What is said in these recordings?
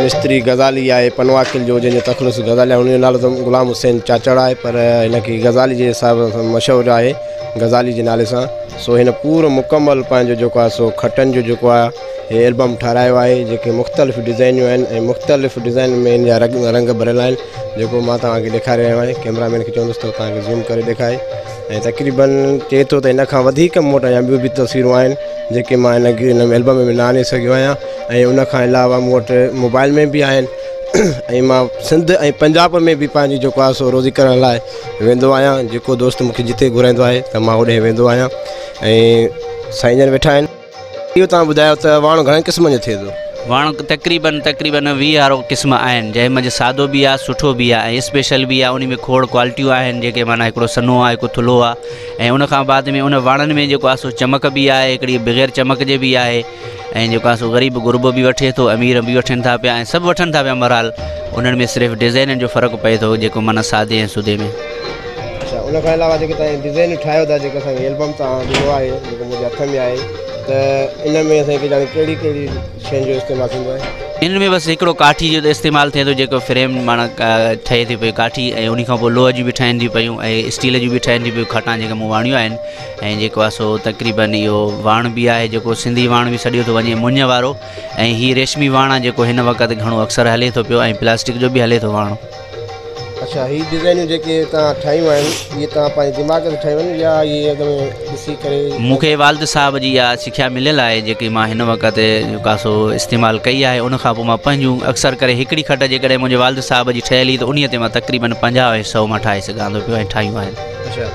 मिस्त्री गज़ाली आहे पनवाकिल जो, जंहिंजो तख़लुस गज़ाली आहे, उनजो नालो त ग़ुलाम हुसैन चाचड़ आहे, पर हिनखे गज़ाली जे हिसाब सां मशहूरु आहे, गज़ाली जे नाले सां। सो हिन पूरो मुकमल पंहिंजो जेको आहे सो खटनि जो जेको आहे हे एल्बम ठारायो आहे, जेके मुख़्तलिफ़ डिज़ाइनियूं आहिनि ऐं मुख़्तलिफ़ डिज़ाइन में हिन जा रंग भरियल आहिनि, जेको मां तव्हांखे ॾेखारे रहियो आहियां। कैमरामैन खे चवंदुसि त तव्हांखे ज़ूम करे ॾेखारे। ऐं तक़रीबन चए थो त हिन खां वधीक मूं वटि अञा ॿियूं बि तस्वीरूं आहिनि जेके मां हिन एल्बम में न आणे सघियो आहियां। ऐं उनखां अलावा मूं वटि मोबाइल में बि आहिनि ऐं मां सिंध ऐं पंजाब में बि पंहिंजी जेको आहे सो रोज़ी करण लाइ वेंदो आहियां। जेको दोस्त मूंखे जिते घुराईंदो आहे त मां होॾे वेंदो आहियां। ऐं साईं जन वेठा आहिनि। इहो तव्हां ॿुधायो त वाण घणे क़िस्म जो थिए थो? वाण तक़रीबन 20 वारो क़िस्म आहिनि, जंहिंमें सादो बि आहे, सुठो बि आहे ऐं स्पेशल बि आहे। उन में खोड़ क्वालिटियूं आहिनि जेके माना हिकिड़ो सन्हो आहे, हिकु थुल्हो आहे। ऐं उनखां बाद में उन वाणनि में जेको आहे सो चमक बि आहे, हिकिड़ी बग़ैर चमक जे बि आहे। ऐं जेको आहे सो ग़रीब गुरबो बि वठे थो, अमीर बि वठनि था पिया ऐं सभु वठनि था पिया। बहरहाल उन्हनि में सिर्फ़ु डिज़ाइननि जो फ़र्क़ु पए थो, जेको माना सादे ऐं सुधे में। अच्छा, उनखां अलावा जेके तव्हां डिज़ाइन ठाहियो था, जेको असांखे एल्बम तव्हां ॾिनो आहे, जेको मुंहिंजे हथ में आहे, त इन में असांखे ॼाणे कहिड़ी कहिड़ी शयुनि जो इस्तेमालु थींदो आहे? इन में बसि हिकिड़ो काठी जो इस्तेमालु थिए थो, जेको फ्रेम माना ठहे थी पई काठी। ऐं उन खां पोइ लोह जी बि ठहनि थी पियूं ऐं स्टील जी बि ठहनि थी पियूं खटां जेके मूं वाणियूं आहिनि। ऐं जेको आहे सो तक़रीबन इहो वाण बि आहे, जेको सिंधी वाण बि सॼो थो वञे मुंझ वारो। ऐं हीअ रेशमी वाण आहे, जेको हिन वक़्तु घणो अक्सर हले थो पियो, ऐं प्लास्टिक जो बि हले थो वाण। अच्छा, हीअ डिज़ाइनियूं जेके तव्हां ठाहियूं आहिनि, इहे तव्हां पंहिंजे दिमाग़ ते ठाहियूं आहिनि या इहे एकदमि ॾिसी करे? मूंखे वालिद साहब जी इहा सिखिया मिलियल आहे, जेकी मां हिन वक़्तु जेको आहे सो इस्तेमालु कई आहे। उनखां पोइ मां पंहिंजूं अक्सर करे हिकिड़ी खट जेकॾहिं मुंहिंजे वालिद साहब जी ठहियल ई, त उन ते मां तक़रीबन 50 ऐं 100 मां ठाहे सघां थो पियो ऐं ठाहियूं आहिनि। अच्छा,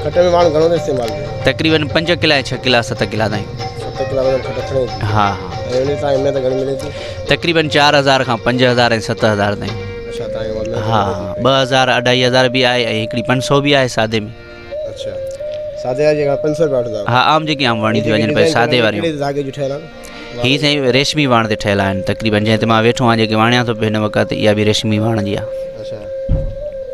खट में माण्हू घणो इस्तेमालु कयो? तक़रीबन 5 किला ऐं 6 किला 7 किला ताईं। 7 किला खट खणे? हा। ऐं उन सां महिनत घणी मिले थी? तक़रीबन 4000 खां 5000 ऐं 7000 ताईं। हा, 2000 2500 भी आहे ऐं हिकिड़ी 500 भी आहे सादे में। अच्छा, सादे वारी जेका 500 रुपया वठंदा? हा, आम जेकी आम वाणी थी वञनि पियूं सादे वारियूं। कहिड़े धागे जी ठहियल आहे? हीअ साईं रेशमी वाण ते ठहियल आहिनि तक़रीबन, जंहिं ते मां वेठो आहियां, जेके वाणियां थो पियो हिन वक़्तु, इहा बि रेशमी वाण जी आहे। अच्छा,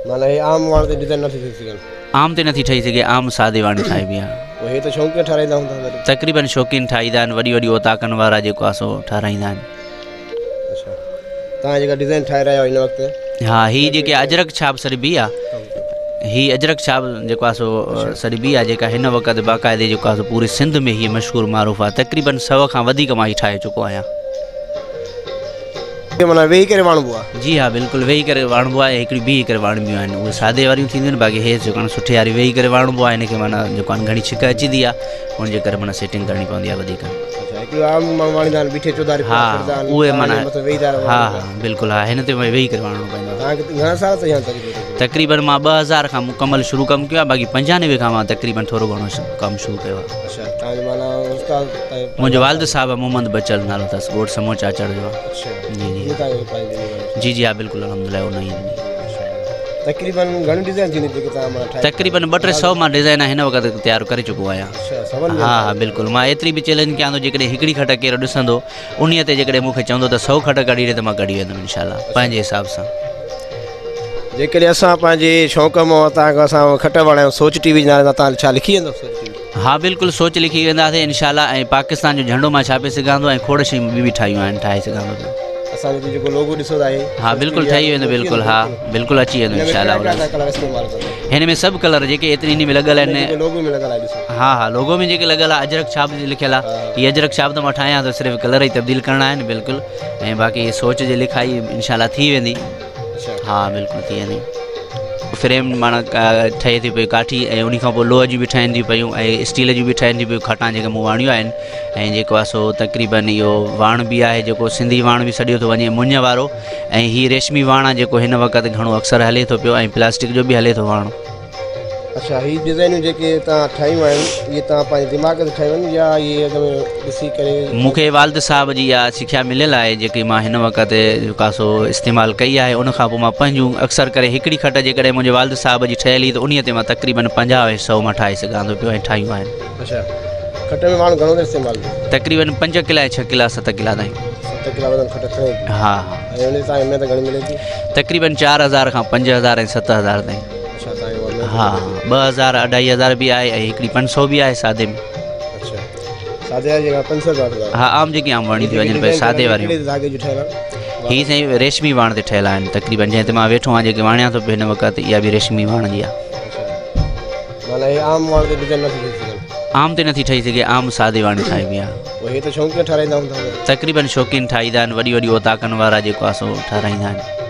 माना हे आम वाण ते डिज़ाइन नथी थी सघे? आम ते नथी ठही सघे, आम सादे वाणी ठाहिबी आहे। पोइ हे त शौक़ीन ठाराईंदा हूंदा? तक़रीबन शौक़ीन ठाहींदा आहिनि, वॾी वॾी ओताकनि वारा जेको आहे सो ठाराईंदा आहिनि। अच्छा, तव्हां जेका डिज़ाइन ठाहे रहिया आहियो हिन वक़्तु? हा, हीअ जेके अजरक छाप सरबी आहे, हीअ अजरक छाप जेको आहे सो सरबी आहे, जेका हिन वक़्तु बाक़ाइदे जेको आहे सो पूरे सिंध में हीअ मशहूरु मारूफ़ आहे। तक़रीबन 100 खां वधीक मां हीअ ठाहे चुको आहियां। माना वेही करे वाणबो आहे? जी हा, बिल्कुलु वेही करे वाणबो आहे। हिकिड़ी बीही करे वाणबियूं आहिनि, उहे सादे वारियूं थींदियूं आहिनि, बाक़ी हे जेको आहे सुठे वारी वेही करे वाणबो आहे। हिनखे माना जेको आहे घणी छिक अचंदी आहे, हुनजे करे माना सेटिंग करणी पवंदी आहे वधीक। हा, उहे माना हा हा बिल्कुलु हा, हिन ते वेही करे वाणणो पवंदो आहे। तक़रीबन मां 2000 खां मुकमल शुरू कमु कयो आहे, बाक़ी 95 खां मां तक़रीबन थोरो घणो कमु शुरू कयो आहे। मुंहिंजो वालिद साहब मोहम्मद बचल नालो अथसि, ॻोठ समो चाचड़ जो आहे। जी जी हा, बिल्कुलु अलहमदिल्ला उन ई। तक़रीबन घणी डिज़ाइन थींदी जेके तव्हां मां ठाहे? तक़रीबन 200-300 मां डिज़ाइन हिन वक़्तु तयारु करे चुको आहियां। हा हा, बिल्कुलु। मां एतिरी बि चैलेंज कयां थो, जेकॾहिं हिकिड़ी खट केरु ॾिसंदो, उन ते जेकॾहिं मूंखे चवंदो त 100 खट कढी ॾे, त मां कढी वेंदुमि इनशाला पंहिंजे हिसाब सां। जेकॾहिं असां पंहिंजे शौक़ मां तव्हांखे असां खट वणायूं, सोच टीवी जे नाले सां तव्हां छा लिखी वेंदो? हा, बिल्कुलु सोच लिखी वेंदासीं इनशाला। ऐं पाकिस्तान जो झंडो मां छापे सघां थो ऐं खोड़ शयूं ॿी बि ठाहियूं आहिनि, ठाहे सघां थो। असांजो जेको लोगो ॾिसो था, हा बिल्कुलु ठही वेंदो, बिल्कुलु हा, बिल्कुलु अची वेंदो इनशाला। हिन में सभु कलर जेके एतिरी हिन में लॻल आहिनि। हा हा, लोगो में जेके लॻल आहे अजरक छाप लिखियलु आहे, हीअ अजरक छाप त मां ठाहियां त सिर्फ़ु कलर ई तब्दील करणा आहिनि, बिल्कुलु। ऐं बाक़ी सोच जी लिखाई इनशाला थी वेंदी। हा, बिल्कुलु थी वेंदी। फ्रेम माना ठहे थी पई काठी, ऐं उन खां पोइ लोह जी बि ठहनि थी पियूं ऐं स्टील जी बि ठहनि थी पियूं खटां जेके मूं वाणियूं आहिनि। ऐं जेको आहे सो तक़रीबन इहो वाण बि आहे, जेको सिंधी वाण बि सॼो थो वञे मुंझ वारो। ऐं हीअ रेशमी वाण आहे, जेको हिन वक़्तु घणो अक्सर हले थो पियो, ऐं प्लास्टिक जो बि हले थो वाण। अच्छा, हीअ डिज़ाइनियूं जेके तव्हां ठाहियूं आहिनि, इहे तव्हां पंहिंजे दिमाग़ ते ठाहियूं आहिनि या इहे ॾिसी करे? मूंखे वालिद साहब जी इहा सिखिया मिलियल आहे, जेकी मां हिन वक़्तु जेको आहे सो इस्तेमालु कई आहे। उनखां पोइ मां पंहिंजूं अक्सर करे हिकिड़ी खट जेकॾहिं मुंहिंजे वालिद साहब जी ठहियल ई, त उन ते मां तक़रीबन 50 ऐं 100 मां ठाहे सघां थो पियो ऐं ठाहियूं आहिनि। अच्छा, खट में माण्हू घणो इस्तेमालु? तक़रीबन 5 किला ऐं 6 किला 7 किला ताईं। 7 किला खट खणे? हा हा। ऐं उन सां महिनत घणी मिले थी? तक़रीबन 4000 खां 5000 ऐं 7000 ताईं। हा, 2000 2500 भी आहे ऐं हिकिड़ी 500 भी आहे सादे में। अच्छा, सादे वारी जेका 500 रुपया? हा, आम जेकी आम वाणी थी वञनि पियूं सादे वारियूं। कहिड़े धागे जी ठहियल आहे? ही साईं रेशमी वाण ते ठहियल आहिनि तक़रीबन जंहिं ते मां वेठो आहियां जेके वाणिया थो हिन वक़्तु इहा बि रेशमी वाण जी आहे माना हे आम वाण ते डिज़ाइन नथी थी सघे आम ते नथी ठही सघे आम सादे वाणी ठाहिबी आहे पोइ हे त शौक़ीन ठाराईंदा हूंदा तक़रीबन शौक़ीन ठाहींदा आहिनि वॾी वॾी ओताकनि वारा जेको आहे सो ठाराईंदा आहिनि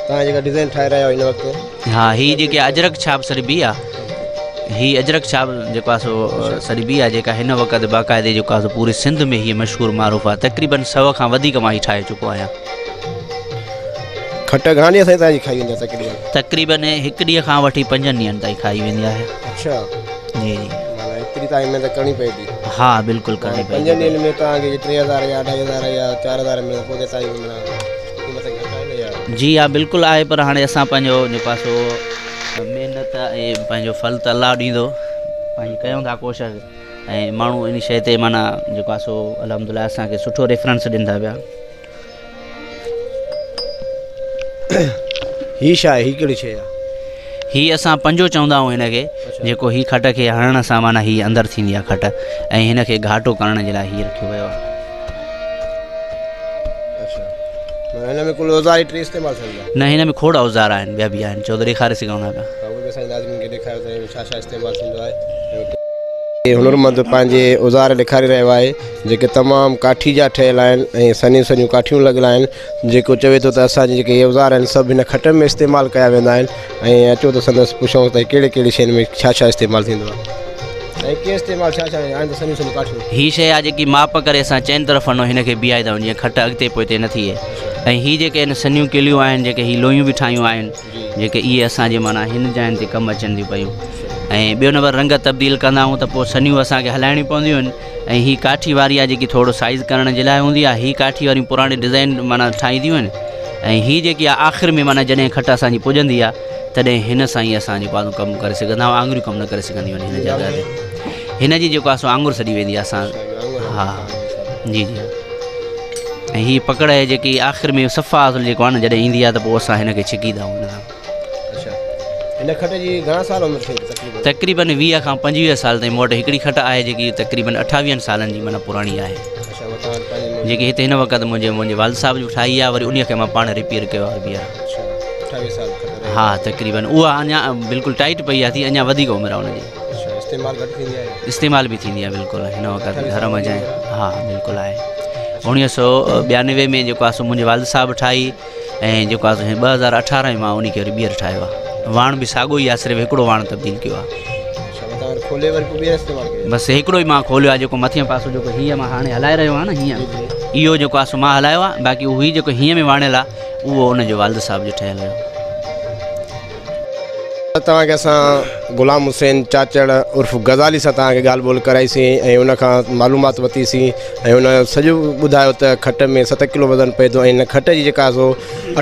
तव्हां जेका डिज़ाइन ठाहे रहिया आहियो हिन वक़्तु हा ही जेके अजरक छाप सरबी आहे ही अजरक छाप जेको आहे सो सरबी आहे जेका हिन वक़्तु बाक़ाइदे जेको आहे सो पूरे सिंध में हीअ मशहूरु मारूफ़ आहे तक़रीबन 100 खां वधीक मां ही ठाहे चुको आहियां खट घणी असां तव्हांजी खाई वेंदी आहे तक़रीबन हिकु ॾींहं खां वठी 5 ॾींहंनि ताईं खाई वेंदी आहे अच्छा जी माना एतिरी तव्हां महिनत करणी पए थी हा बिल्कुलु करणी 5 ॾींहंनि में तव्हांखे 3000 या 2500 या 4000 में पोइ तव्हांजी जी हा बिल्कुलु आहे पर हाणे असां पंहिंजो जेको आहे सो महिनत ऐं पंहिंजो फल त अलाह ॾींदो पंहिंजी कयूं था कोशिशि ऐं माण्हू इन शइ ते माना जेको आहे सो अलहमदिल्ला असांखे सुठो रेफरेंस ॾींदा पिया ही छा आहे ही कहिड़ी शइ आहे ही असां पंजो चवंदा आहियूं हिनखे जेको ही खट खे हणण सां माना ही अंदरि थींदी आहे खट ऐं हिनखे घाटो करण जे लाइ हीअ रखियो वियो आहे हिन में कुल औज़ार टे इस्तेमालु थींदा न हिन में खोड़ औज़ार आहिनि ॿिया बि आहिनि चओ त ॾेखारे सघूं था पिया छा छा इस्तेमालु थींदो आहे हुनरमंद पंहिंजे औज़ार ॾेखारे रहियो आहे जेके तमामु काठी जा ठहियल आहिनि ऐं सनियूं सनियूं काठियूं लॻियल आहिनि जेको चवे थो त असांजे जेके इहे औज़ार आहिनि सभु हिन खट में इस्तेमालु कया वेंदा आहिनि ऐं अचो त संदसि पुछूं त कहिड़े कहिड़ी शयुनि में छा छा इस्तेमालु थींदो आहे ऐं कीअं इस्तेमालु छा छा आहिनि त सनियूं सनियूं काठियूं हीअ शइ आहे जेकी माप करे असां चइनि तरफ़ वञो हिनखे बीहाईंदा आहियूं जीअं खट अॻिते पोइते न थिए ऐं हीअ जेके आहिनि सनियूं किलियूं आहिनि जेके हीअ लोयूं बि ठाहियूं आहिनि जेके इहे असांजे माना हिन जाइनि ते कमु अचनि थियूं पियूं ऐं ॿियो नंबर रंग तब्दील कंदा आहियूं त पोइ सनियूं असांखे हलाइणियूं पवंदियूं आहिनि ऐं हीअ काठी वारी आहे जेकी थोरो साइज़ करण जे लाइ हूंदी आहे हीअ काठी वारी पुराणी डिज़ाइन माना ठाहींदियूं आहिनि ऐं हीअ जेकी आहे आख़िर में माना जॾहिं खट असांजी पुॼंदी आहे तॾहिं हिन सां ई असां जेको आहे कमु करे सघंदा आहियूं आङुरियूं कमु न करे सघंदियूं आहिनि हिन जॻह ते हिन जी जेको आहे सो आङुर सॼी वेंदी आहे असां हा जी जी ऐं हीअ पकड़ आहे जेकी आख़िर में सफ़ा जेको आहे न जॾहिं ईंदी आहे त पोइ असां हिनखे छिकींदा आहियूं हिन सां हिन खट जी घणा साल उमिरि थी तक़रीबन 20 खां 25 साल ताईं मूं वटि हिकिड़ी खट आहे जेकी तक़रीबन 28 सालनि जी माना पुराणी आहे जेकी हिते हिन वक़्तु मुंहिंजे वाल साहिब जो ठाही आहे वरी उन खे मां पाण रिपेयर कयो आहे बि आहे हा तक़रीबन उहा अञा बिल्कुलु टाइट पई आहे थी अञा वधीक उमिरि आहे हुनजी इस्तेमालु बि थींदी आहे बिल्कुलु हिन वक़्तु घर में हा बिल्कुलु आहे 1992 में जेको आहे सो मुंहिंजे वाल साहिब ठाही ऐं जेको आहे 2018 में मां उन खे रिपेयर ठाहियो आहे वाण बि साॻियो ई आहे सिर्फ़ु हिकिड़ो वाण तब्दील कयो आहे बसि हिकिड़ो ई मां खोलियो आहे जेको मथियां पासो जेको हीअं मां हाणे हलाए रहियो आहियां न हीअं इहो जेको आहे सो मां हलायो आहे बाक़ी उहो ई जेको हीअं में वाणियल आहे उहो उनजो वालिद साहिब जो ठहियलु हुयो तव्हांखे असां गुलाम हुसैन चाचड़ उर्फ़ गज़ाली सां तव्हांखे ॻाल्हि ॿोल कराईसीं ऐं उनखां मालूमात वरितीसीं ऐं उन सॼो ॿुधायो त खट में 7 किलो वज़न पए थो ऐं हिन खट जी जेका सो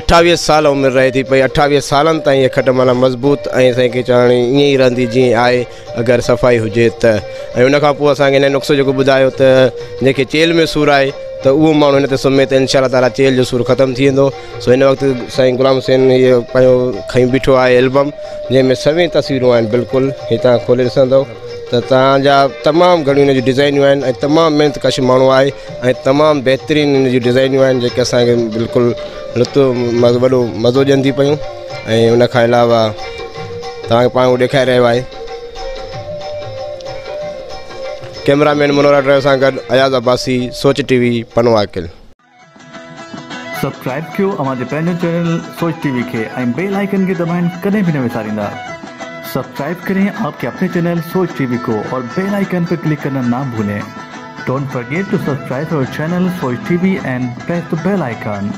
28 साल उमिरि रहे थी पई 28 सालनि ताईं इहा खट माना मज़बूत ऐं असांखे चवण ईअं ई रहंदी जीअं आहे अगरि सफ़ाई हुजे त ऐं उनखां पोइ असांखे हिन नुस्ख़ो जेको ॿुधायो त जंहिंखे चेल में सूरु आहे त उहो माण्हू हिन ते सुम्हे त इनशा ताला चेल जो सूरु ख़तमु थी वेंदो सो हिन वक़्तु साईं गुलाम हुसैन इहो पंहिंजो खई बीठो आहे एल्बम जंहिंमें सभई तस्वीरूं आहिनि बिल्कुलु हीअ तव्हां खोले ॾिसंदव त तव्हांजा तमामु घणियूं हिन जी डिज़ाइनियूं आहिनि ऐं तमामु महिनतकश माण्हू आहे ऐं तमामु बहितरीनु हिन जी डिज़ाइनियूं आहिनि जेके असांखे बिल्कुलु लुत्फ़ु वॾो मज़ो ॾियनि थी पियूं ऐं उनखां अलावा तव्हांखे पाण उहो ॾेखारे रहियो आहे कैमरामैन मनोहर ड्राइवर सां गॾु अयाज़ अब्बासी सोच टीवी पनवाकिल सब्सक्राइब कयो हमारे पंहिंजो चैनल सोच टीवी के बेल आइकन के दबाएं कदें भी न विसारींदा सब्सक्राइब करें आपके अपने चैनल सोच टीवी को और बेल आइकन पर क्लिक करना ना भूलें don't forget to subscribe our channel Soch TV and press the bell icon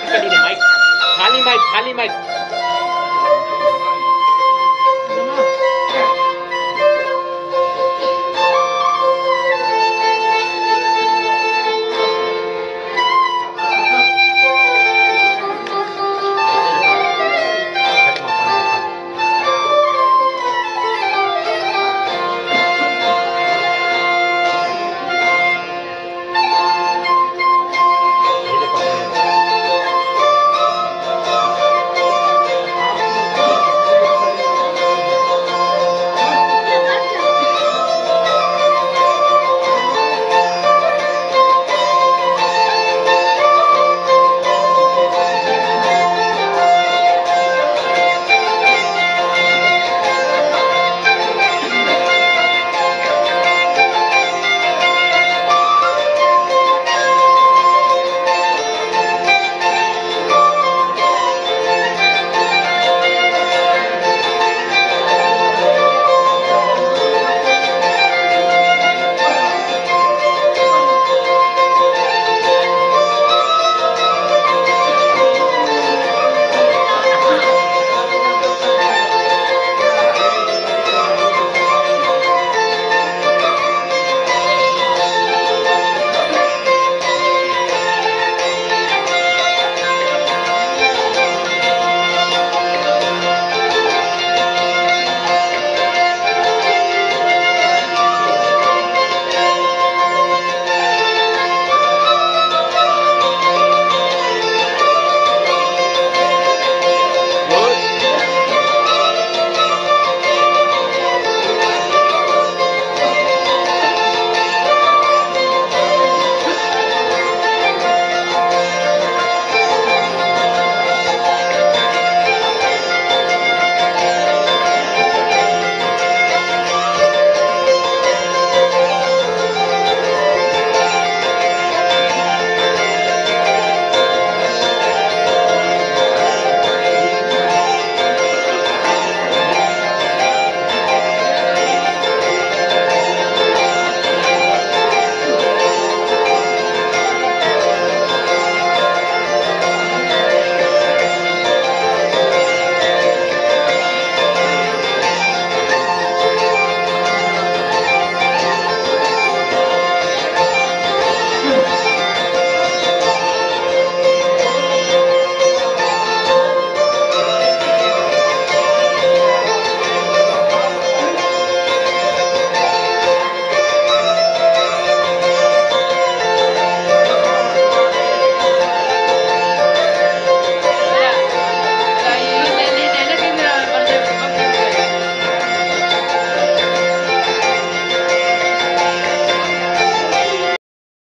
कढी दे माइक खाली माइक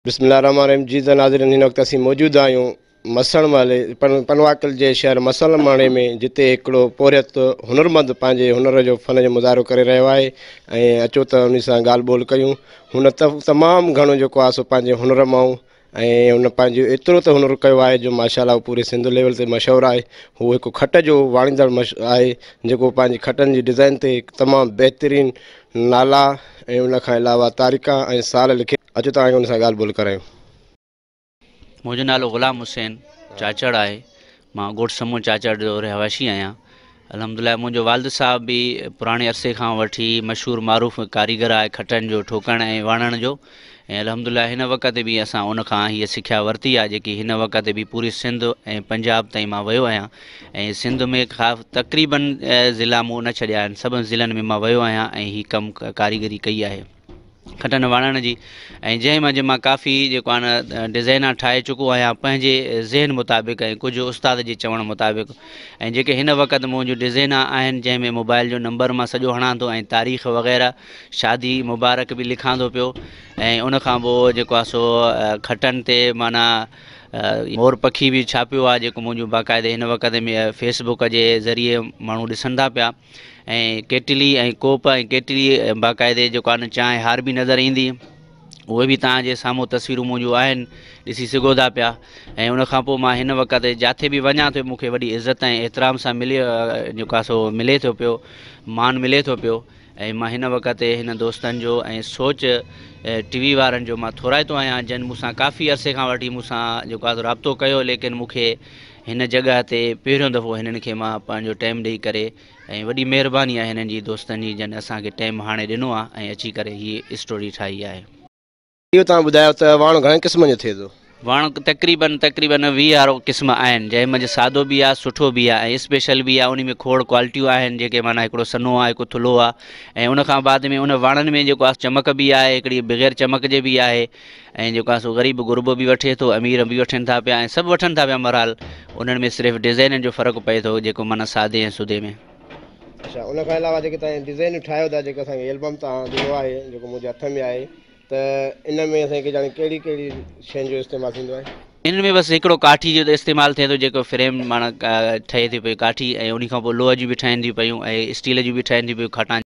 बिस्मिल्लाहिर्रहमानिर्रहीम। जी नाज़रीन, हिन वक़्तु असीं मौजूदु आहियूं मसणमाले पनवाकल जे शहर मसलमाणे में, जिते हिकिड़ो पोरियत हुनरमंद पंहिंजे हुनर जो फ़न जो मुज़ाहिरो करे रहियो आहे ऐं अचो त उन सां ॻाल्हि ॿोल कयूं। हुन तमामु घणो जेको आहे सो पंहिंजे हुनर मां ऐं हुन पंहिंजो एतिरो त हुनर कयो आहे जो माशाअल्लाह पूरे सिंध लेवल ते मशहूरु आहे। हू हिकु खट जो वाणींदड़ आहे जेको पंहिंजी खटनि जी डिज़ाइन ते तमामु बहितरीनु नाला ऐं उन खां अलावा तारीख़ ऐं साल लिखे। अचो तव्हांखे हुन सां ॻाल्हि ॿोल करायूं। मुंहिंजो नालो ग़ुलाम हुसैन चाचड़ आहे। मां ॻोठ समूह चाचड़ जो रहवाशी आहियां। अल्हम्दुलिल्लाह मुंहिंजो वालिद साहब बि पुराणे अरसे खां वठी मशहूरु मारूफ़ कारीगर आहे खटनि जो ठोकण ऐं वाणण जो। ऐं अल्हम्दुलिल्लाह हिन वक़्त बि असां उन खां हीअ सिख्या वरिती आहे जेकी हिन वक़्त बि पूरी सिंध ऐं पंजाब ताईं मां वियो आहियां। ऐं सिंध में तक़रीबन ज़िला मूं न छॾिया आहिनि, सभिनि ज़िलनि में मां वियो आहियां ऐं हीअ कमु कारीगरी कई आहे खटनि वाणण जी। ऐं जंहिं मंझि मां काफ़ी जेको आहे न डिज़ाइना ठाहे चुको आहियां पंहिंजे ज़हन मुताबिक़ ऐं कुझु उस्ताद जे चवण मुताबिक़। ऐं जेके हिन वक़्तु मुंहिंजूं डिज़ाइना आहिनि जंहिंमें मोबाइल जो नंबर मां सॼो हणां थो ऐं तारीख़ वग़ैरह शादी मुबारक बि लिखां थो पियो। ऐं उनखां पोइ जेको आहे सो खटनि ते माना मोर पखी बि छापियो आहे जेको मुंहिंजूं बाक़ाइदे हिन वक़्त में फेसबुक जे ज़रिए माण्हू ॾिसनि था पिया। ऐं केटली ऐं कोप ऐं केटली बाक़ाइदे जेको आहे न चांहि हार बि नज़र ईंदी, उहे बि तव्हांजे साम्हूं तस्वीरूं मुंहिंजूं आहिनि, ॾिसी सघो था पिया। ऐं उनखां पोइ मां हिन वक़्तु जिथे बि वञा थो मूंखे वॾी इज़त ऐं एतिराम सां जेको आहे सो मिले थो पियो, मान मिले थो पियो। ऐं मां हिन वक़्तु हिन दोस्तनि जो ऐं सोच टीवी वारनि जो मां थोराइतो आहियां जिन मूंसां काफ़ी अरसे खां वठी मूंसां जेको आहे राब्तो कयो, लेकिन मूंखे हिन जॻह ते पहिरियों दफ़ो हिननि खे मां पंहिंजो टाइम ॾेई करे ऐं वॾी महिरबानी आहे हिननि जी दोस्तनि जी जिन असांखे टाइम हाणे ॾिनो आहे ऐं अची करे हीअ स्टोरी ठाही आहे। इहो तव्हां ॿुधायो त वाण घणे क़िस्म जो थिए थो? वण तक़रीबन 20 क़िस्म आहिनि, जंहिंमें सादो बि आहे, सुठो बि आहे ऐं स्पेशल बि आहे। उन में खोड़ क्वालिटियूं आहिनि जेके माना हिकिड़ो सनो आहे, हिकु थुल्हो आहे ऐं उनखां बाद में उन वणनि में जेको आहे चमक बि आहे, हिकिड़ी बग़ैर चमक जे बि आहे ऐं जेको आहे सो ग़रीब गुरबो बि वठे थो, अमीर बि वठनि था पिया ऐं सभु वठनि था पिया। बहरहाल उन्हनि में सिर्फ़ु डिज़ाइननि जो फ़र्क़ु पए थो जेको माना सादे ऐं सुदे में। अच्छा, उनखां अलावा जेके तव्हां डिज़ाइन ठाहियो था, जेको असांखे एल्बम तव्हां ॾिनो आहे जेको मुंहिंजे हथ में आहे, त इन में असांखे ॼाणे कहिड़ी कहिड़ी शयुनि जो इस्तेमालु थींदो आहे? इन में बसि हिकिड़ो काठी जो त इस्तेमालु थिए थो, जेको फ्रेम माना ठहे थी पई काठी, ऐं उन खां पोइ लोह जी बि ठहनि थी पियूं ऐं स्टील जी बि ठहनि थी पियूं, खटान